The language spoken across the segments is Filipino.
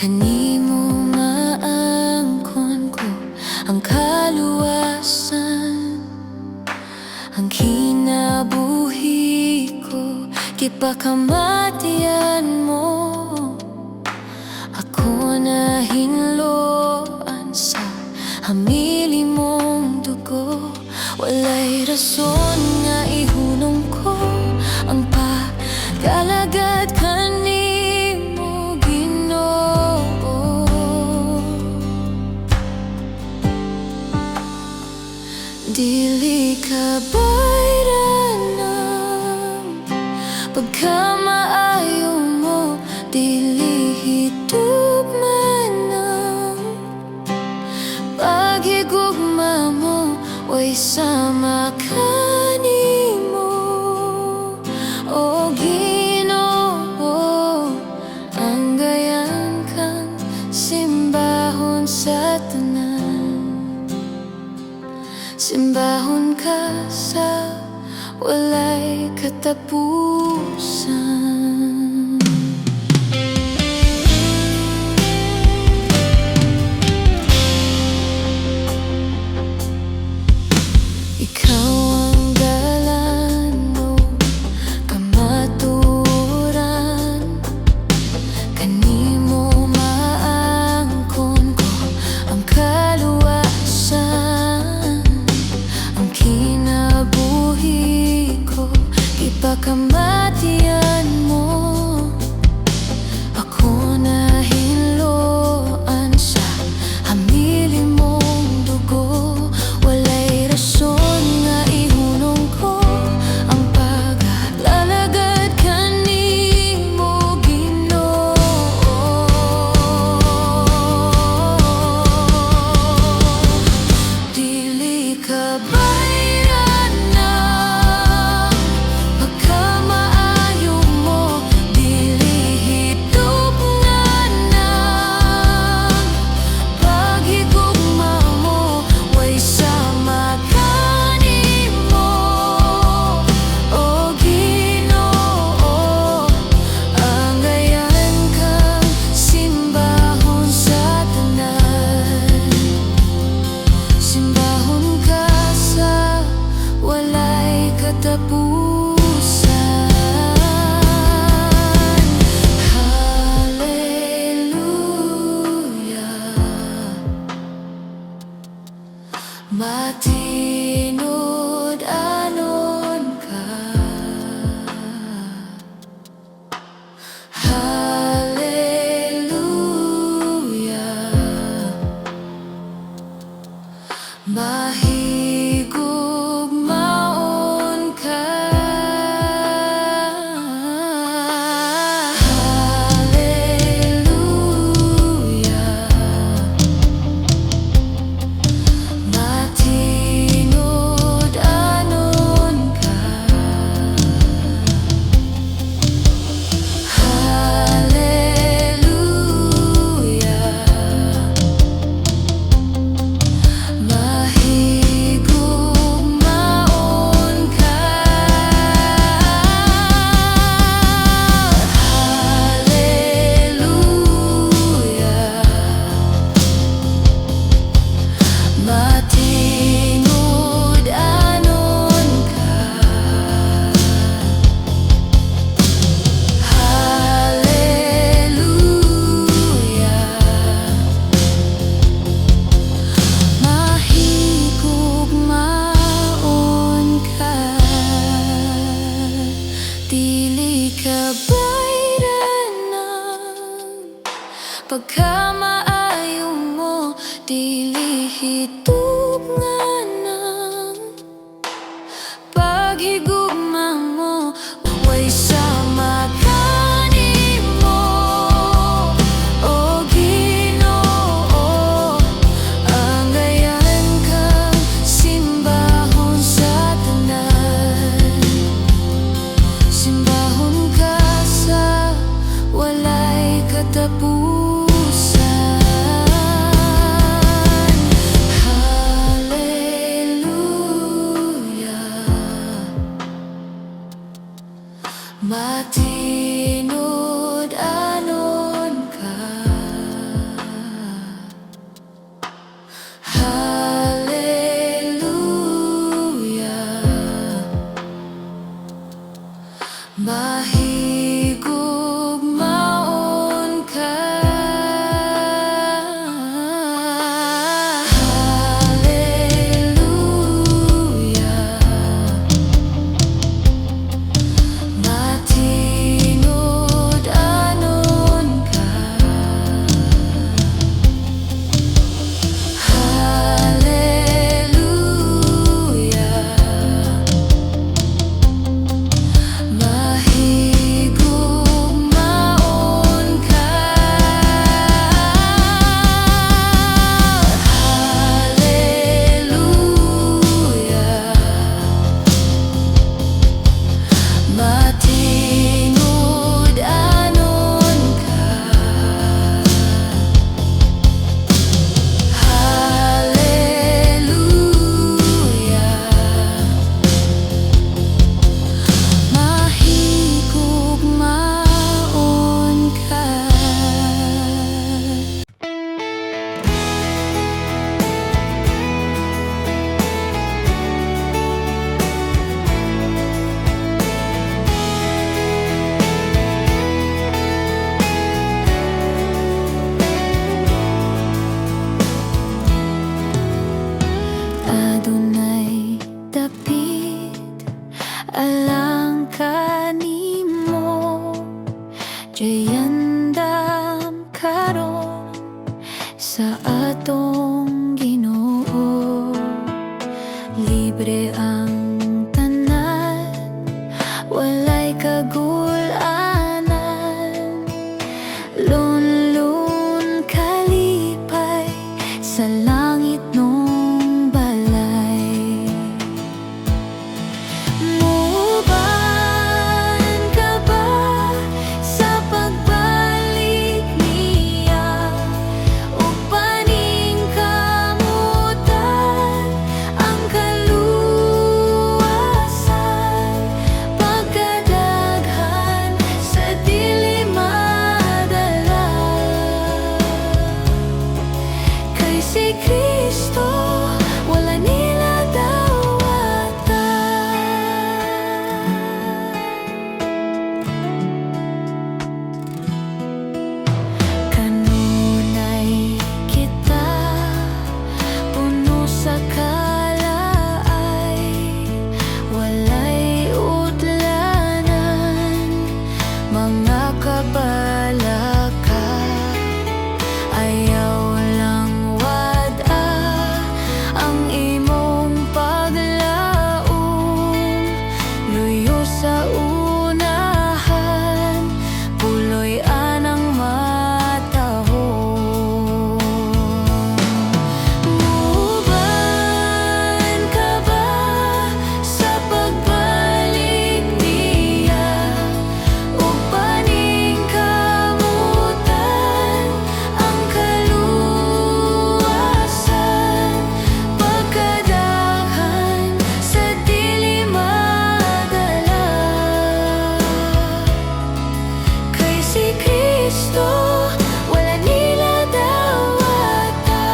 Kanimo maangkon ko ang kaluwasan, ang kinabuhi ko, gipakamatian mo. Ako na hinloan sa hamili mong dugo, walay rason nga ihunong ko ang pag-alagad kanimo, Ginoo. Dili ka bayranan pagkamaayo mo, dili hitugmanan paghigugma mo, way sama kanimo, o Ginoo. Ang gayan kang simbahon sa tanan, simbahon ka sa walay katapusan. Ikaw ang galano, kamaturan, kanimo maangkon ko ang kaluwasan, ang kinabuhi ko, ipakamatian mo. Ako na hinloan sa hamili mong dugo, walay rason nga ihunong ko ang paglalagad kanimo, Ginoo. Dili ka bayranan pagkamaayo mo, dili hitugmanan paghigugma mo, way sama kanimo, o Ginoo. Ang gayan kang simbahon sa tanan, simbahon ka sa walay katapusan. Hallelujah. Matinod anon ka. Hallelujah. Mahigugmaon ka. Hallelujah. Matinod anon ka. Hallelujah. Mahigugmaon ka. Hallelujah. Matinod anon ka. Hallelujah. Mahigugmaon ka. Dili ka bayranan pagkamaayo mo, dili hitugmanan paghigugma mo, way sama kanimo, o Ginoo. Ang gayan kang simbahon sa tanan, simbahon ka sa walay katapusan. Hallelujah. Matinod anon ka. sa atong Ginoo. Libre ang tanan, walay kagulanan. Lunlun kalipay sa langit nung balay. Muban ka ba sa pagbalik niya? Upaning kamutan ang kaluwasan, pagkadaghan sa dili madala. Kay si Kristo wala nila kanunay kita puno sa kalaay, walay utlanan, mga kabalaka. Ayaw lang wad-a ang imong paglaom, luyo sa unahan, puloy anang matahom. Muban ka ba sa pagbalik niya? Upaning kamutan ang kaluwasan, pagkadaghan sa dili madala. Kay si Kristo wala nila dawata.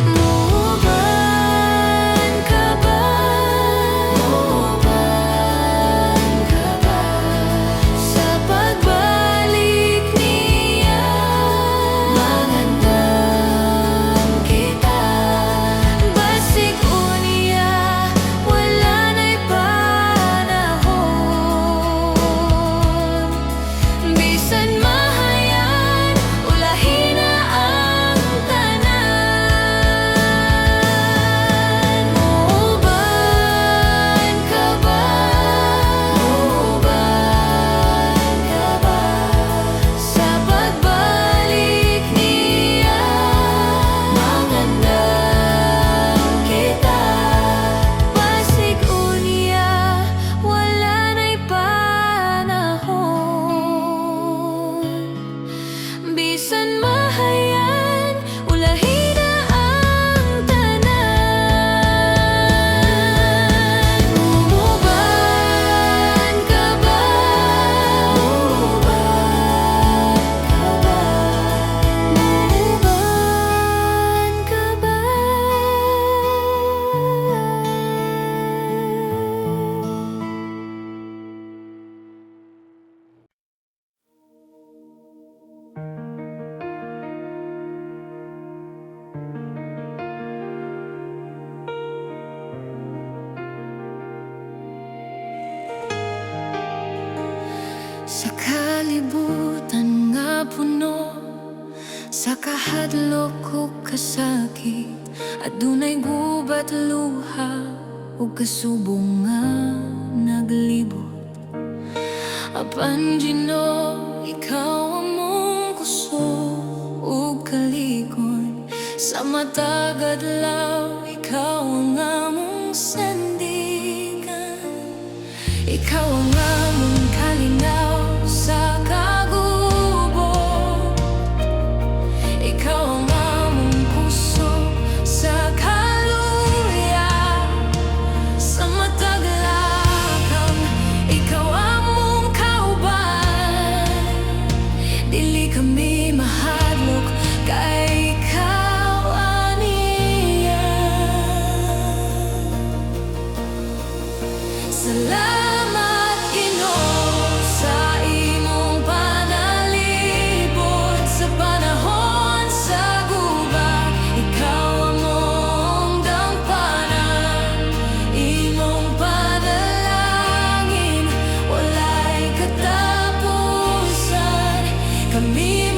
Muban ka ba? Muban ka ba sa pagbalik niya? Magandang kita, basig unya wala na'y panahon. Bisan mahayan ulahin na ang tanan. Muban ka ba? Muban ka ba sa pagbalik niya? Magandang kita, basig unya wala na'y panahon. Bisan mahayan ulahin na ang tanan. Muban ka ba? Muban ka ba? Muban ka ba? Sa kalibutan nga puno sa kahadlok ug kasakit, adunay gubat luha ug kasubong nga naglibot. Apan Ginoo, ikaw among kusog ug kalikon, sa matag adlaw ikaw ang among sandigan. Ikaw ang among kalinaw sa kagubok, ikaw ang among puso sa kaluya. Sa matag lakang ikaw among kauban, dili kami mahadlok kay ikaw aniya. Salamat Ginoo sa imong panalibot, sa panahon sa gubat ikaw among dampanan. Imong panalangin walay katapusan, kami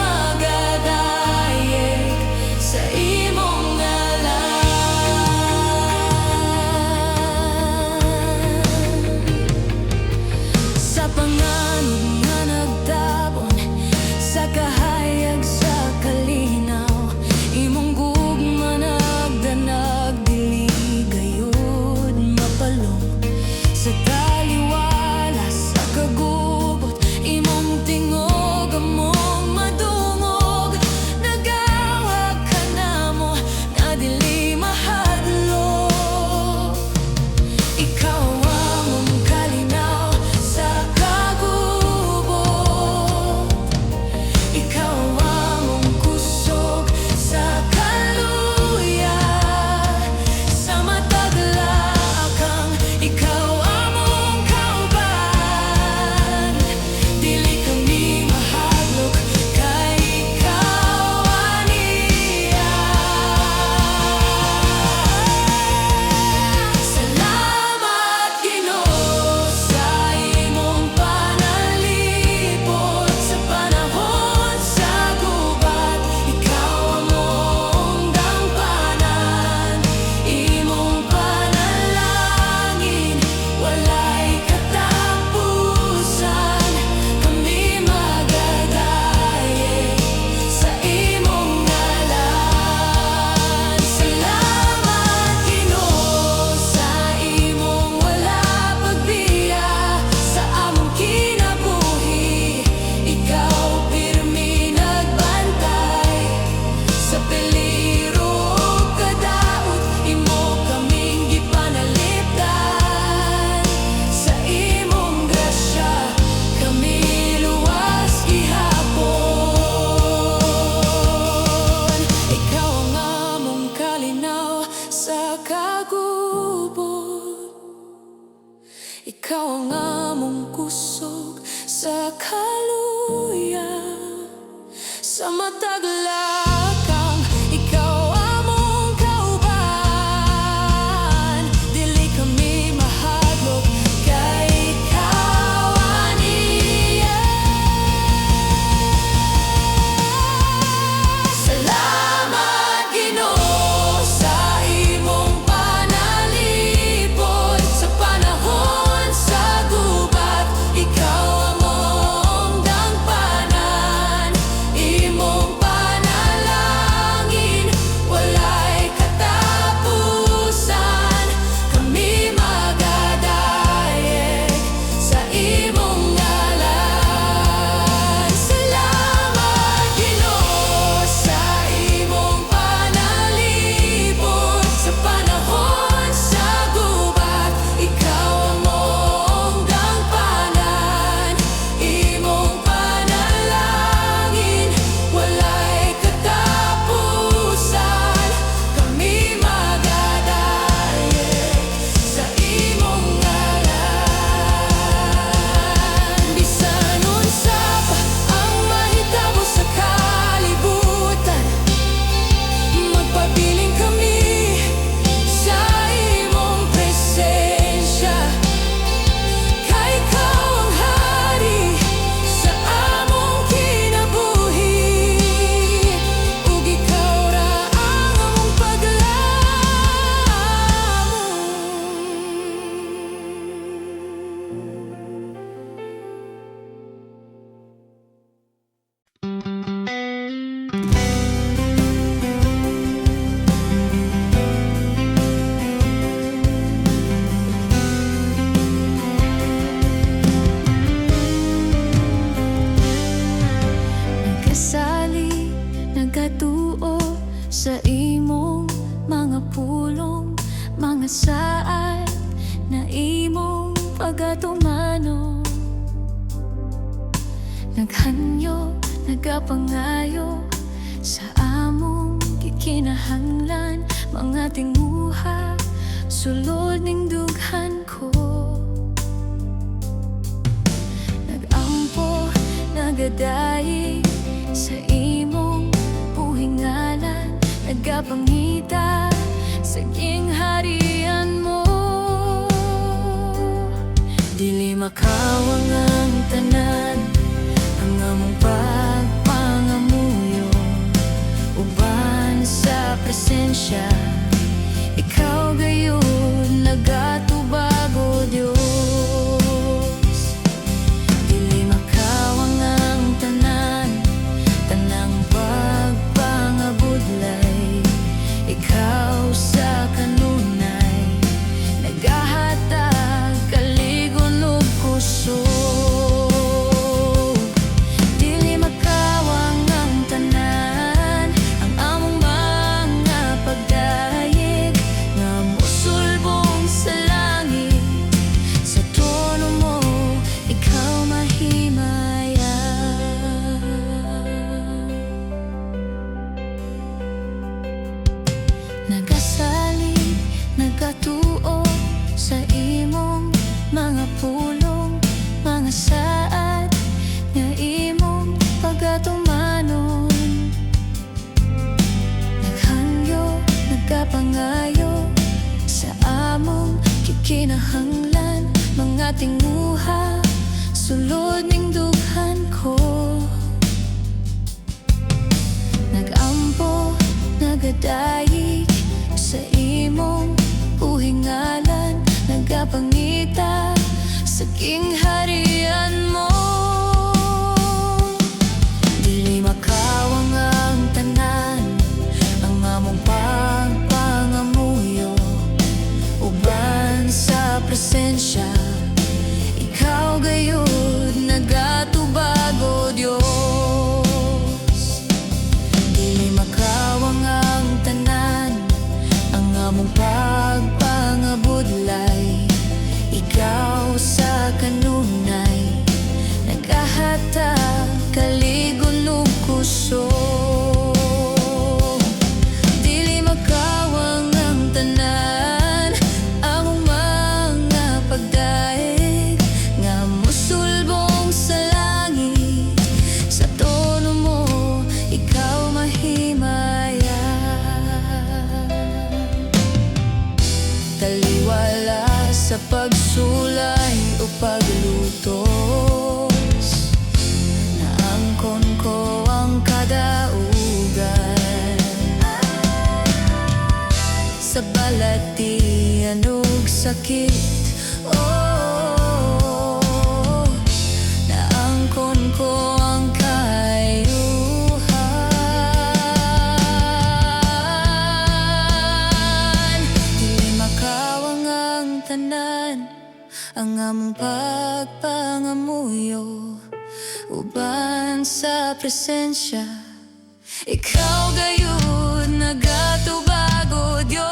sa imong mga pulong, mga saad na imong pagatumano. Naghanyo, nagapangayo sa among gikinahanglan, mga tinguha sulod ning dughan ko. Nagampo, nagadayi sa imong puhingalan, nagapangita sa gingharian mo. Dili makawang ang tanan, ang among pagpangamuyo, uban sa presensya. Ikaw gayon nagatubago, Diyos. Dili makawang ang tanan, tanang pagpangabudlay. Ikaw sa kanunay nagahatag kaligon ug kusog. Dili makawang ang tanan, ang among mga pagdayeg nga mosulbong sa langit. Sa trono mo ikaw mahimaya. Nagasalig, nagatuo sa imong mga pulong, mga saad nga imong pagatumanon. Naghangyo, nagkapangayo sa among kikinahanglan, mga tinguha sulod ning dughan ko. Nagampo, nagadayig sa imong puhingalan, nagapangita sa gingharian mo. Dili makawang ang tanan, ang among pagpangamuyo, uban sa presensya. Ikaw gayud nagatubago, Diyos. Dili makawang ang tanan, ang among pagpangabudlay. Ikaw sa kanunay nagahatag kaligon ug kusog. Dili makawang ang tanan, ang mga pagdaig nga mosulbong sa langit. Sa trono mo ikaw mahimaya. Taliwala sa pagsulay o paglutos, naangkon ko ang kadaugan. Sa balatian ug sakit, oh, naangkon ko ang kayuhan. Dili makawang ang tanan, ang among pagpangamuyo, uban sa presensya. Ikaw gayon nagatubago, Diyos.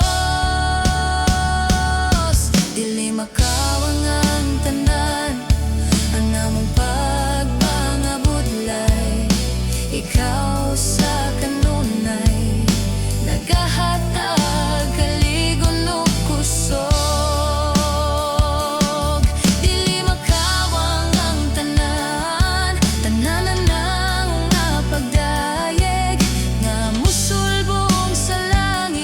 Dili makawang ang tanan, ang among pagpangabudlay. Ikaw sa kanunay nagahatag kaligon ug kusog. Dili makawang ang tanan, tananan ng mga pagdayeg nga mosulbong sa langit.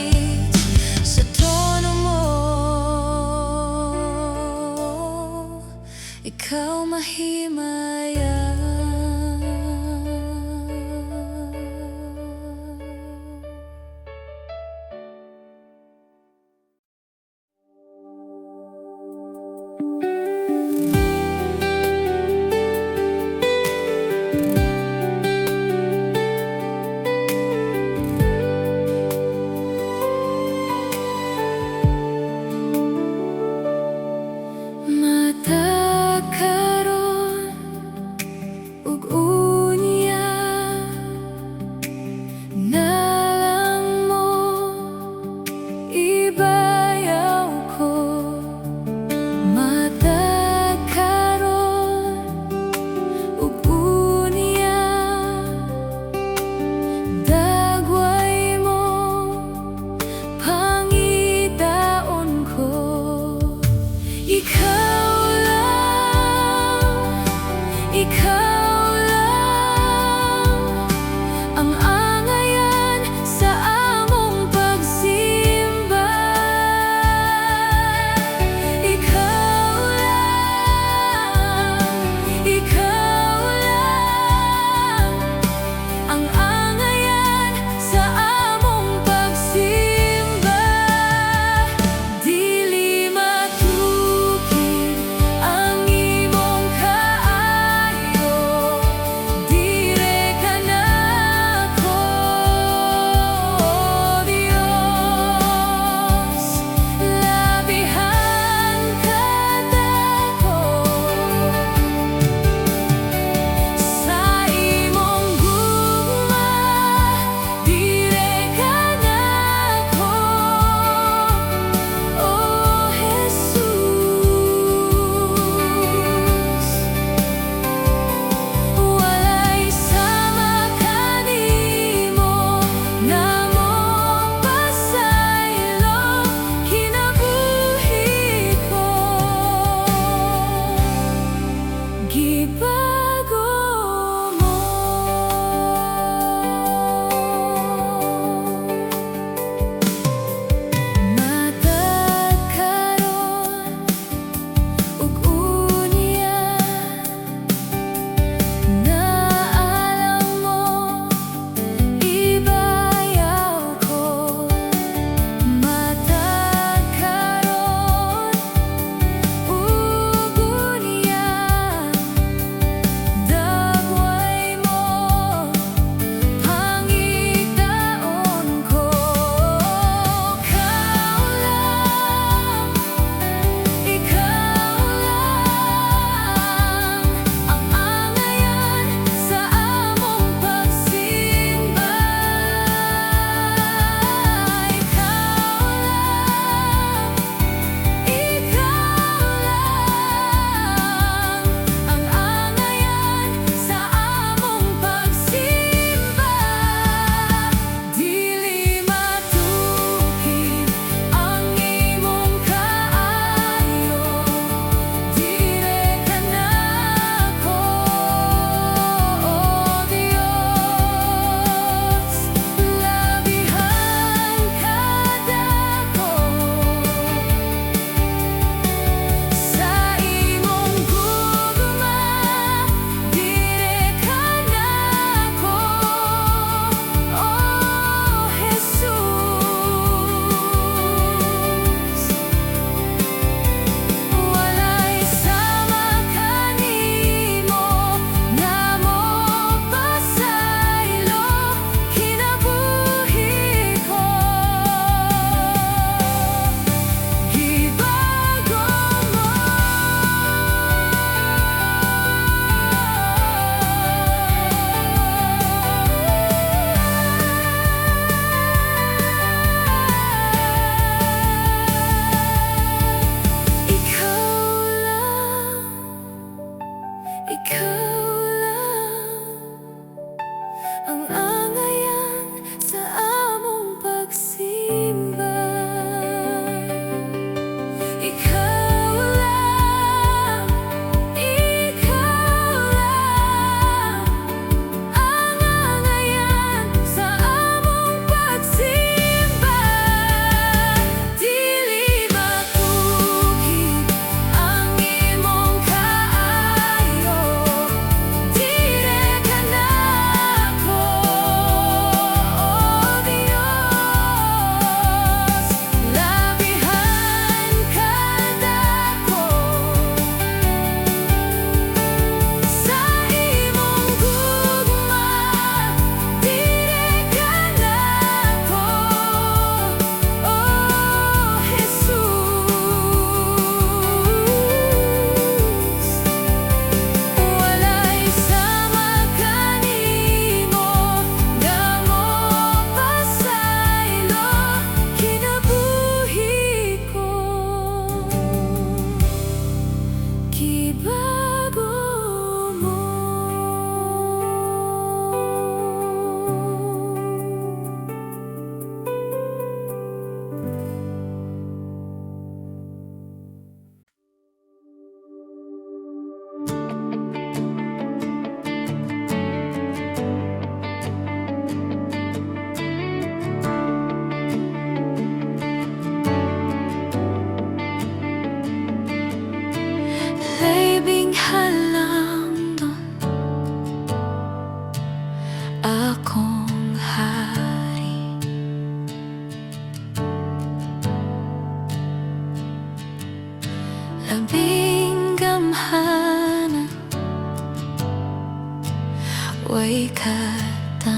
way katandi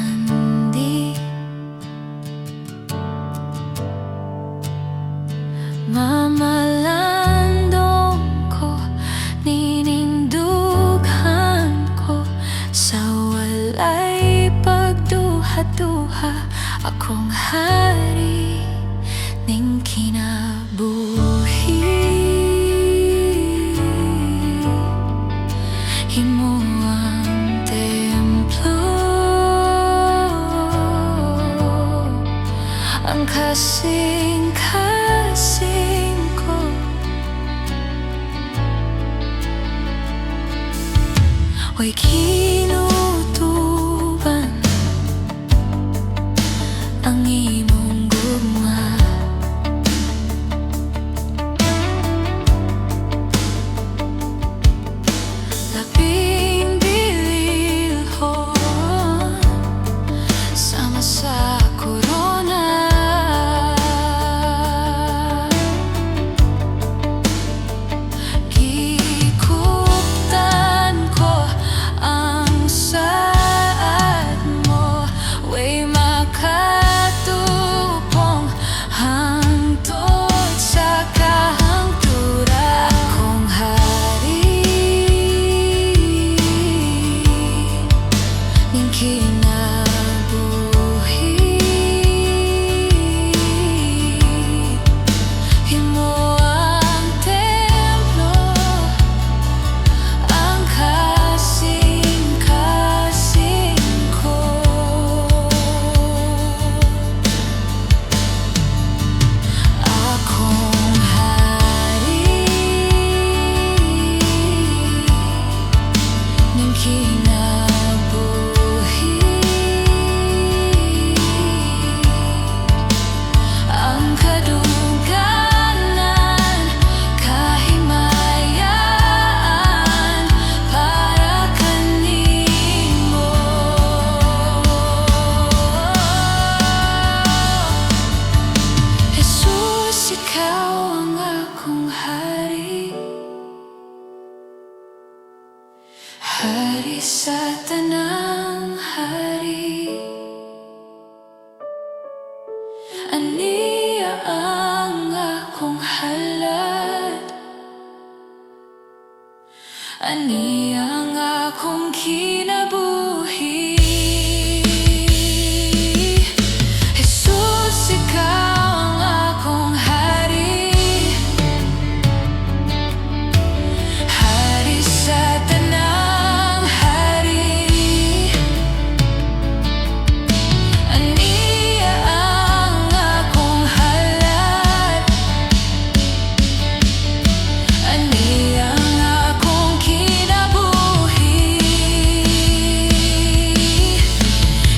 mamalandong ko, ninindughan ko sa walay pagduha-duha. Akong hari ning kinabuhi, himo ang templo, ang kasing-kasing ko. Way kinutuban ang imong gugma, labing bililhon sama sa korona. Gikuptan ko ang saad mo, way makatupong hangtod sa kahangturan. Akong hari ning kinabuhi, himo ang templo, ang kasing-kasing ko. Akong hari ning kinabuhi, ang kadungganan, kahimayan para kanimo. Jesus, ikaw ang akong hari, hari sa tanang hari. Aniya ang akong halad, aniya ang akong kinabuhi. Jesus, ikaw ang akong hari, hari sa tanang hari. Aniya ang akong halad, aniya ang akong kinabuhi.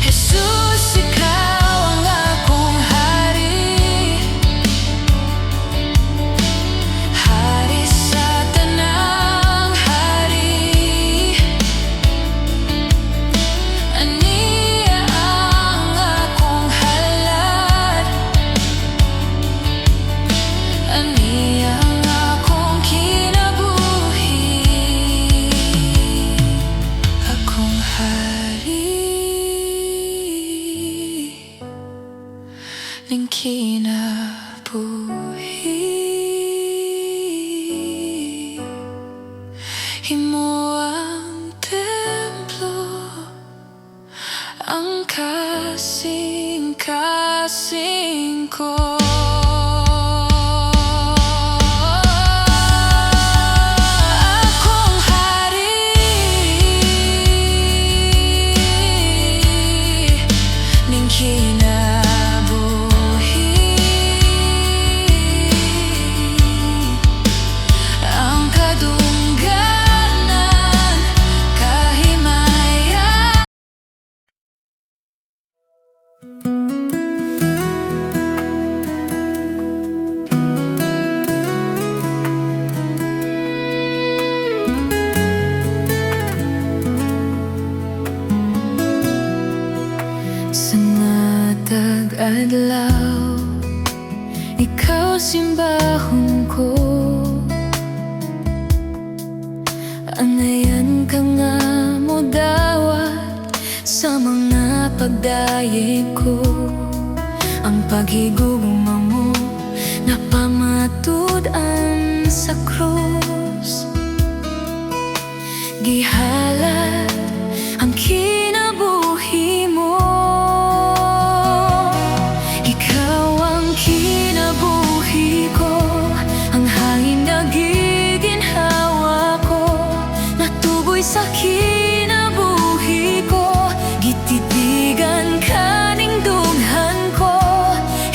Jesus, ikaw ang akong hari, hari sa tanang hari. Aniya ang akong halad, aniya ang akong kinabuhi. Akong hari ning kinabuhi, himo ang templo, ang kasing-kasing ko. Akong hari ning kinabuhi, ang kadungganan, kahimayan. Sa natag adlaw, ikaw simbahon ko. Anayan ka nga mo dawat Sa mga pagdaye ko, ang paghigugma mo napamatud-an sa krus. Gihalad ang kinabuhi mo, ikaw ang kinabuhi ko, ang hangin na giginhawa ko, natuboy sa kinabuhi ko, gititigan ka ning dughan ko,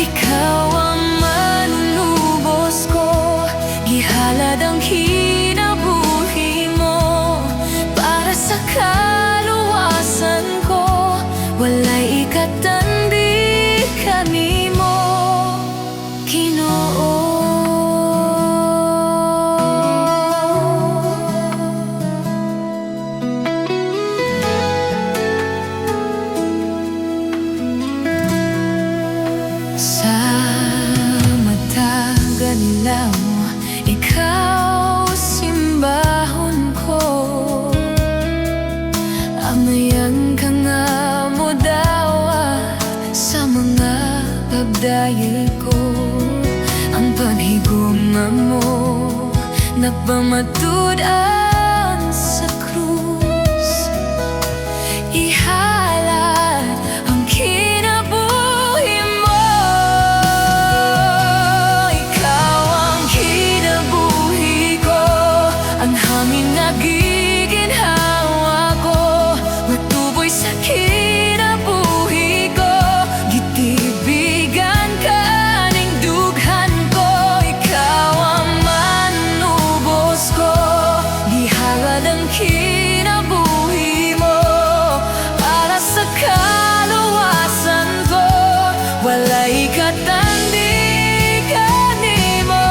ikaw ang manunubos ko, gihalad ang kinabuhi mo, para sa kaluwasan ko, walay ikatandi kanimo, Ginoo. Sa matagal nilaw, ikaw simbahon ko, amayan ka nga mo dawat sa mga pagdaye ko, ang paghigugma mo napamatud-an sa krus. Ihalad ang kinabuhi mo, ikaw ang kinabuhi ko, ang hangin na giginhawa ko, matuboy sa kinabuhi ko, gitibigan ka ning dughan ko, ikaw ang manubos ko, gihalad ang kinabuhi mo, para sa kaluwasan ko, walay ikatandi kanimo.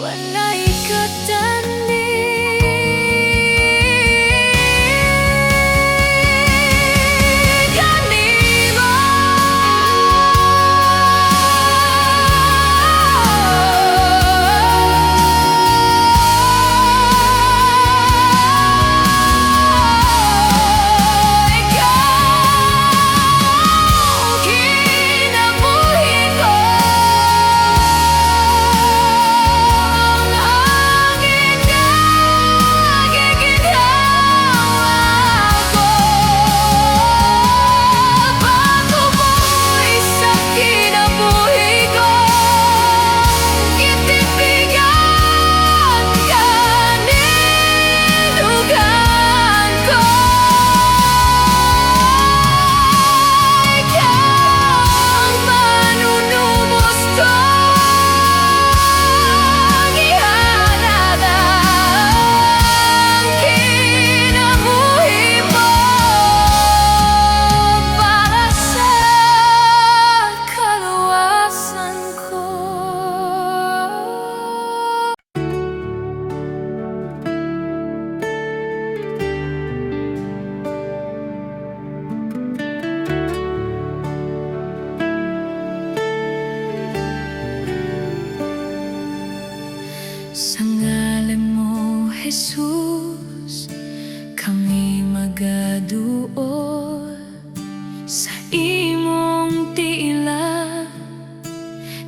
Walay ikatandi kanimo. Sa ngalan mo, Jesus, kami magaduol. Sa imong tila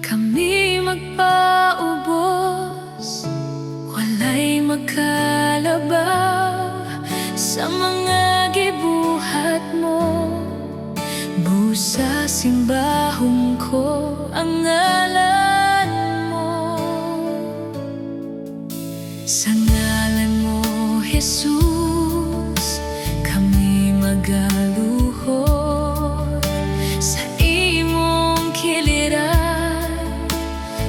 kami magpaubos, walay makalabaw sa mga gibuhat mo. Busa simbahon ko ang ngalan mo. Sa ngalan mo, Jesus, kami magaluhod. Sa imong kiliran,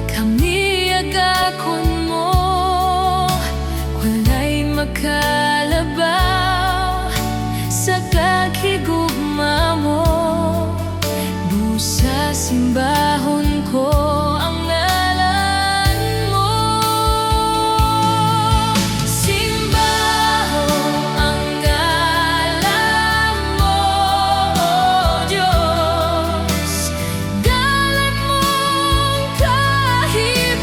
kami agakon mo. Walay makalabaw sa kaghigugma mo. Busa simbahon ko ang ngalan mo. Simbaho ang ngalan mo, O Diyos. Ngalan mong kahimtang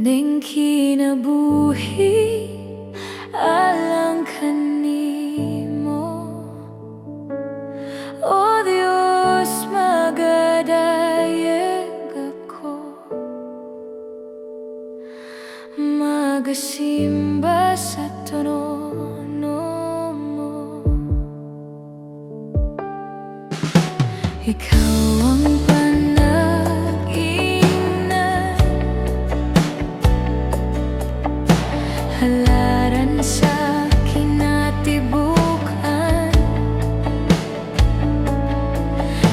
ning kinabuhi alang kanimo. O Diyos, magadayeg ako, magasimba sa trono mo. Ikaw ang panag-inat, halaran sa kinatibukan,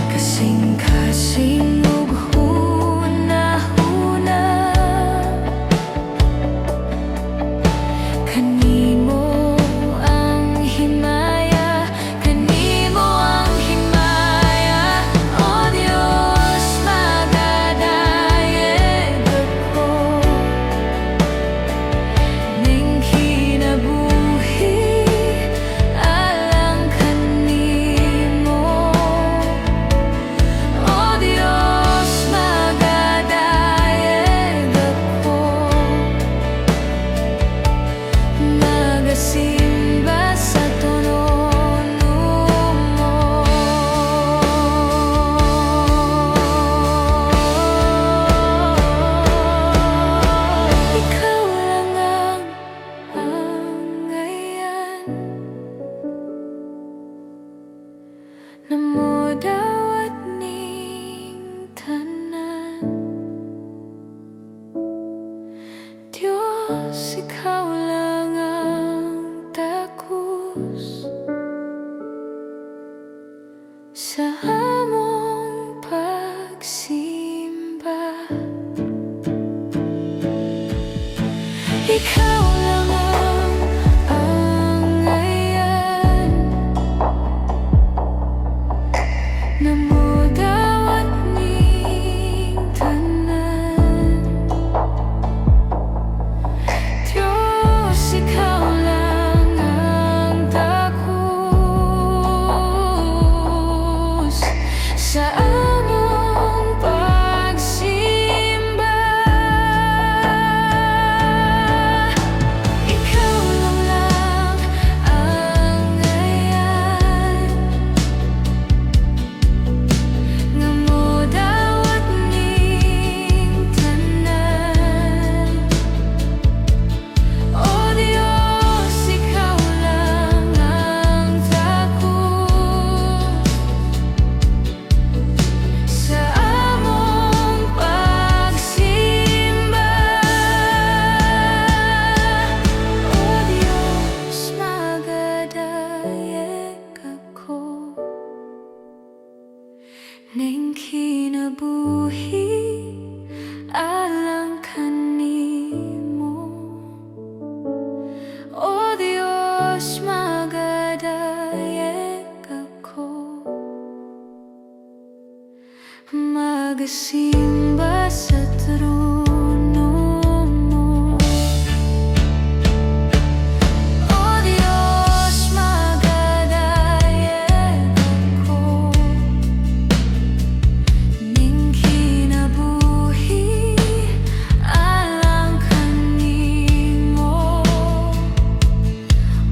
kasing-kasing ug hunahuna. Kanimo ang himaya, kanimo ang himaya. O Diyos, magadayeg ako, ning kinabuhi alang kanimo. O Diyos, magadayeg ako, magasimba sa trono mo. Ikaw lang ang angayan, namudawat ning tanan. Diyos, ikaw lang ang takos sa among pagsimba. Ikaw lang ang angayan, namudawat ning tanan. Diyos, ikaw lang ang takos sa among pagsimba. Ikaw lang ang angayan, namudawat ning tanan. O Diyos, ikaw lang ang takos sa among pagsimba. O Diyos, magadayeg ako, ning kinabuhi alang kanimo. O Diyos, magadayeg ako, magasimba sa trono mo. O Diyos, magadayeg ako, ning kinabuhi alang kanimo.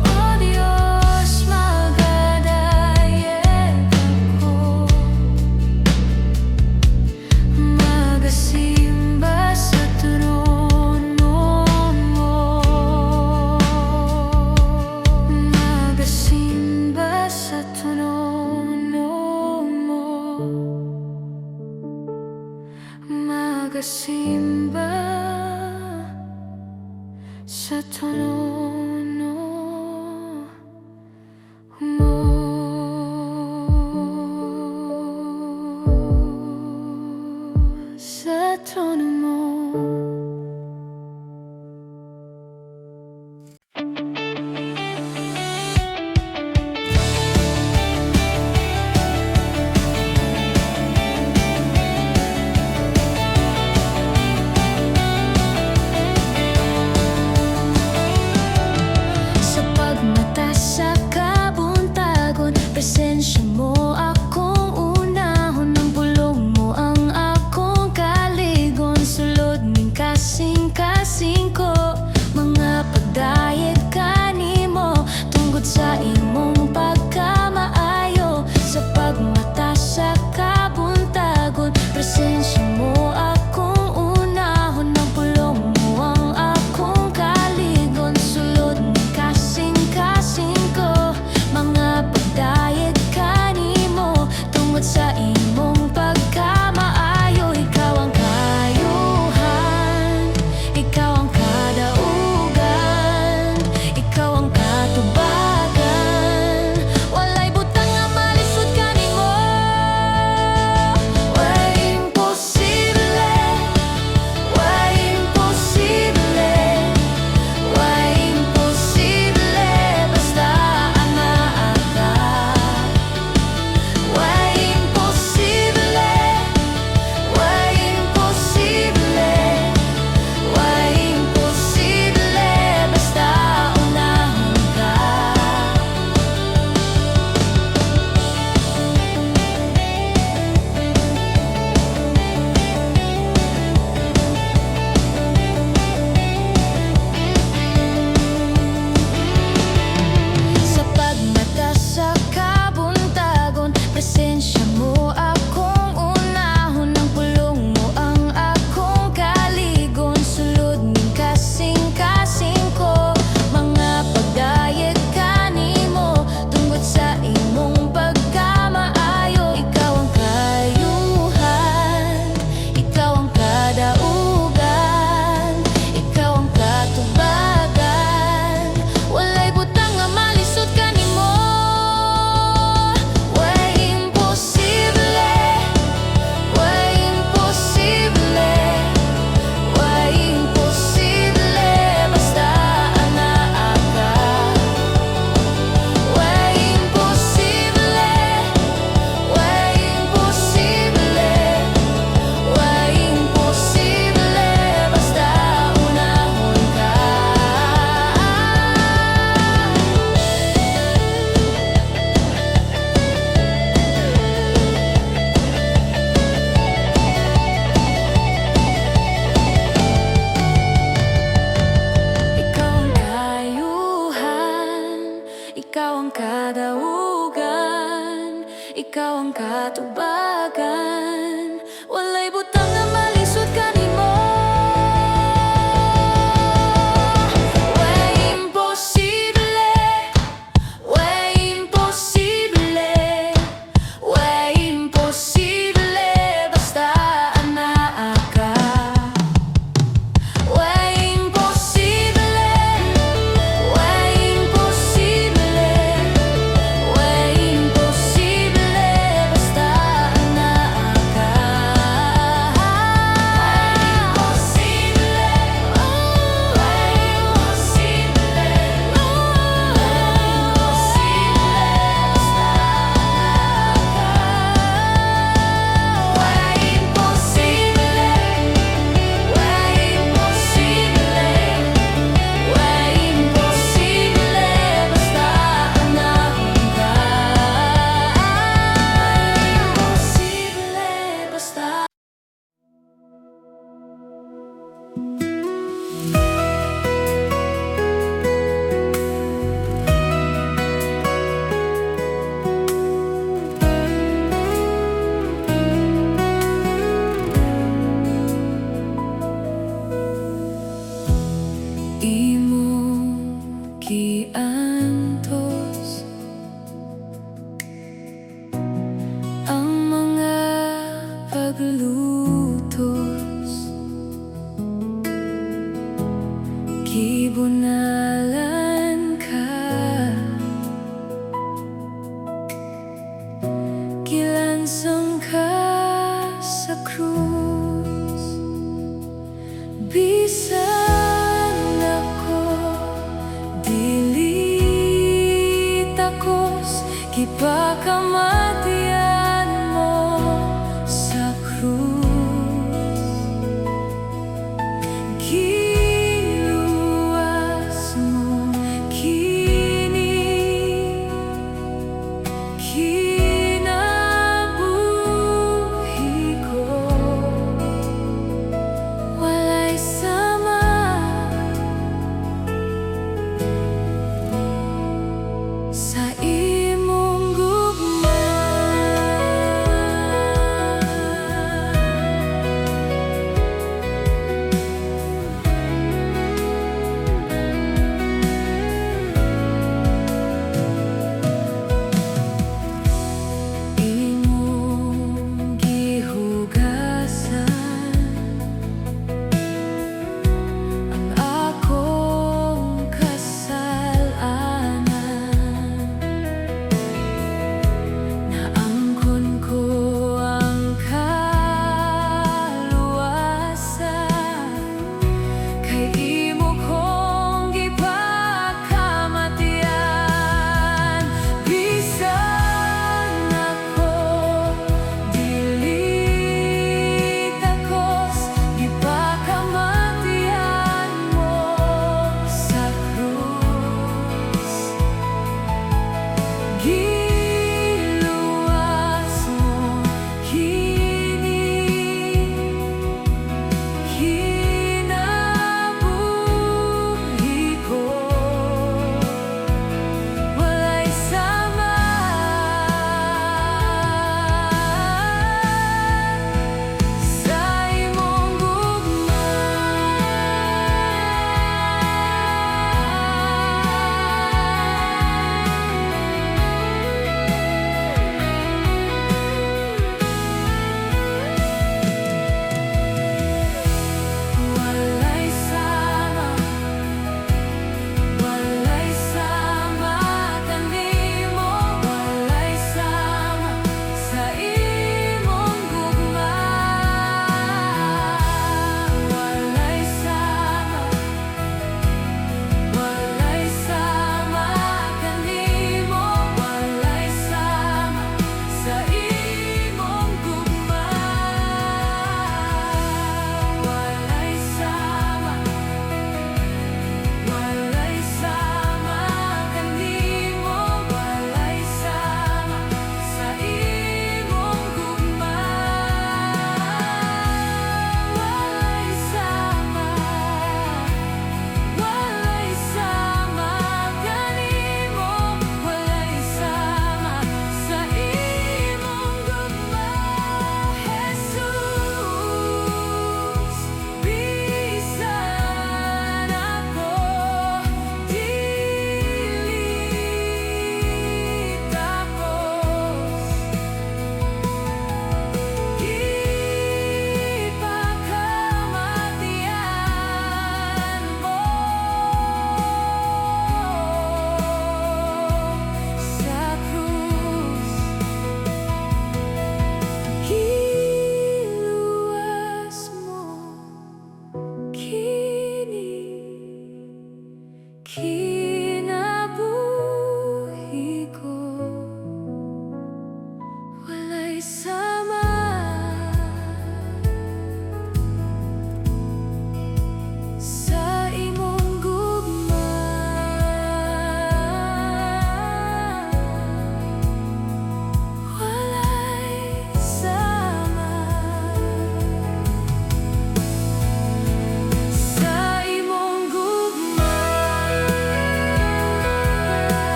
O Diyos, magadayeg ako, magasimba sa trono mo. Magasimba sa trono mo. Magasimba sa trono mo. Sa trono mo. katubagan. Walay butang nga malisod kanimo. Way imposible, way imposible, way imposible, basta anaa ka. Way imposible, way imposible, way imposible, basta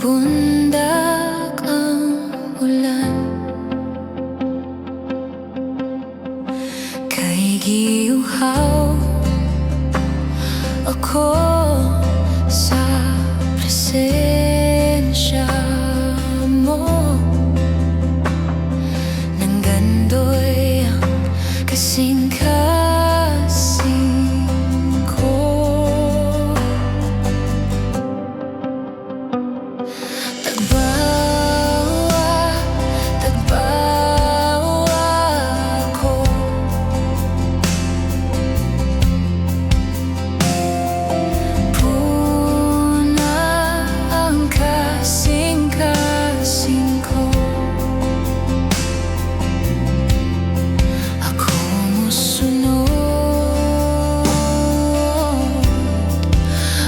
bundak ang ulan, kay giuhaw ako sa presensya mo. Nang gandoy ang kasing-kasing ko. Tagbawa ko, puna ang kasing-kasing ko. Ako musunod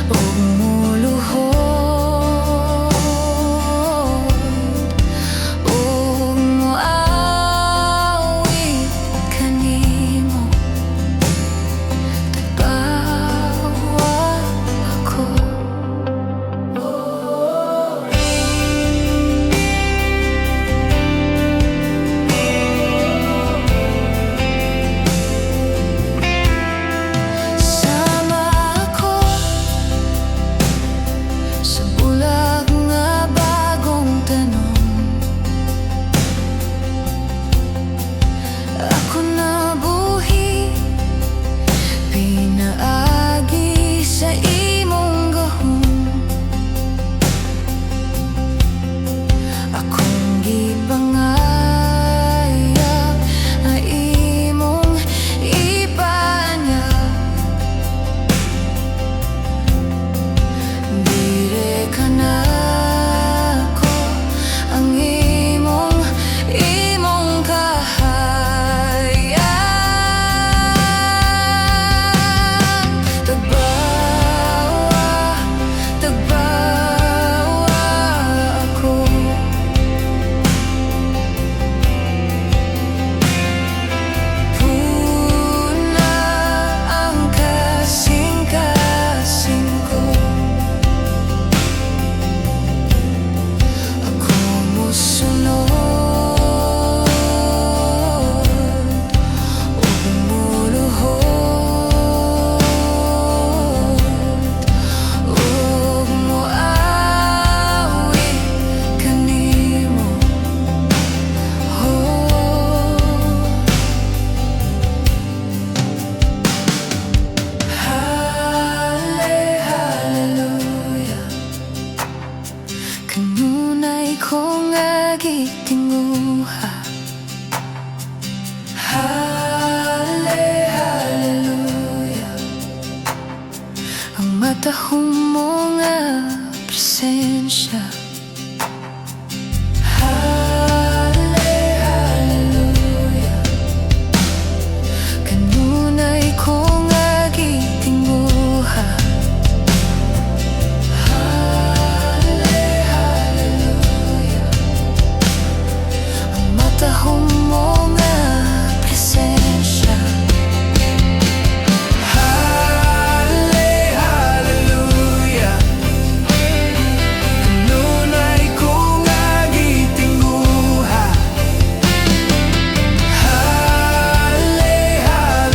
ug muluhod ug moawit kanimo. Tagbawa ako. Sama ako sa bulag nga bagong tanom. Ako nabuhi, pinaagi sa imong gahom. Akong gipangayag nga imong ipanyag. Dire ka na ko ang imong kahayag. Tagbawa ako. Puna ang kasing-kasing ko. Ako musunod ug muluhod ug moawit kanimo. Hallelujah, kanunay ko nga gitinguha. Hallelujah, ang matahong mo nga presensya. Hallelujah, kanunay ko nga gitinguha. Hallelujah, ang matahong mo nga presensya. Hallelujah, kanunay ko nga gitinguha.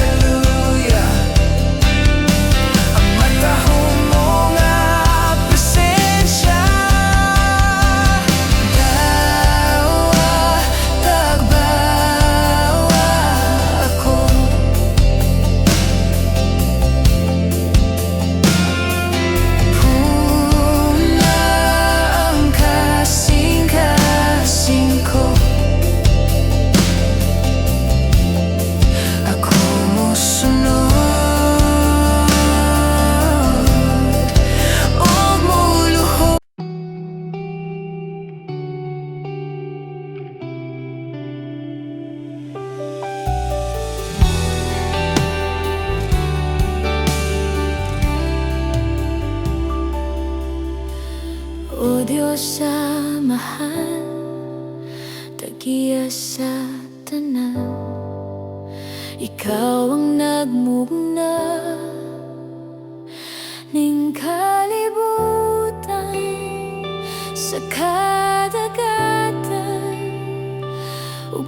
Hallelujah, ang matahong mo nga presensya. Tagbawa ako. Puna ang kasing-kasing ko. Ako musunod ug muluhod. O Diyos mahal, tagiya sa tanan. Ikaw ang nagmugna ning kalibutan sa kadagatan o